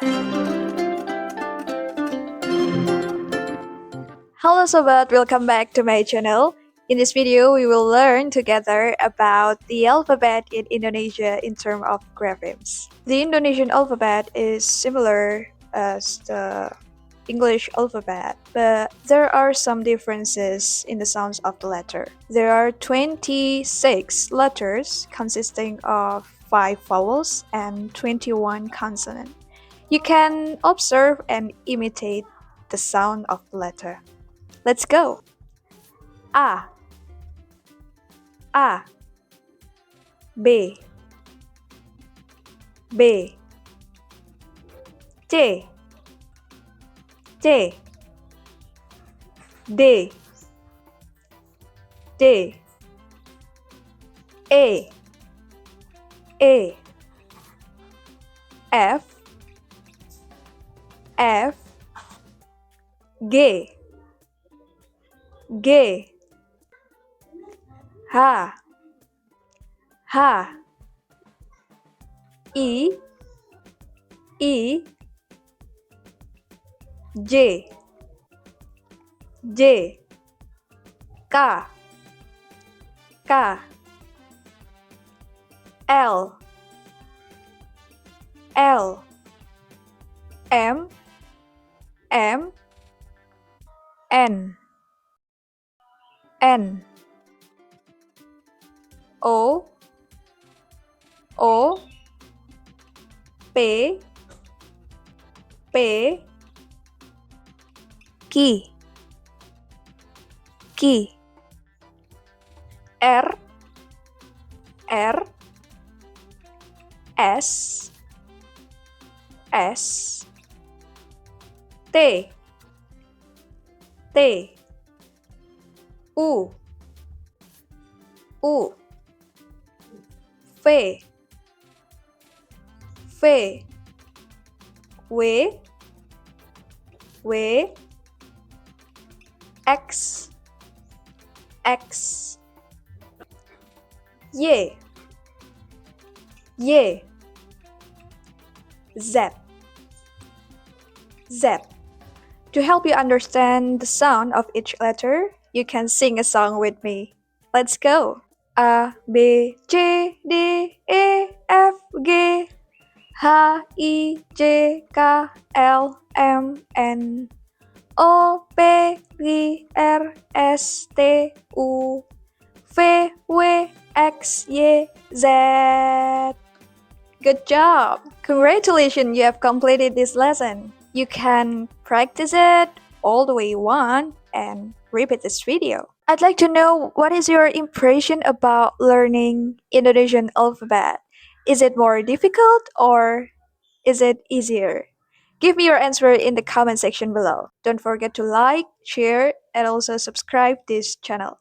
Hello Sobat, welcome back to my channel. In this video, we will learn together about the alphabet in Indonesia in terms of graphemes. The Indonesian alphabet is similar as the English alphabet, but there are some differences in the sounds of the letter. There are 26 letters consisting of 5 vowels and 21 consonants. You can observe and imitate the sound of the letter. Let's go. A, A, B, B, T, T, D, D, A, F, F, G, G, H, H, I, J, J, K, K, L, M, N, O, P, Q, R, S, T, U, V, X, Y, Z. To help you understand the sound of each letter, you can sing a song with me. Let's go. A, B, C, D, E, F, G, H, I, J, K, L, M, N, O, P, Q, R, S, T, U, V, W, X, Y, Z. Good job! Congratulations, you have completed this lesson. You can practice it all the way you want and repeat this video. I'd like to know what is your impression about learning Indonesian alphabet? Is it more difficult or is it easier? Give me your answer in the comment section below. Don't forget to like, share, and also subscribe this channel.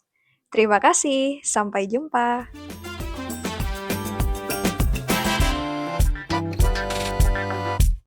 Terima kasih, sampai jumpa.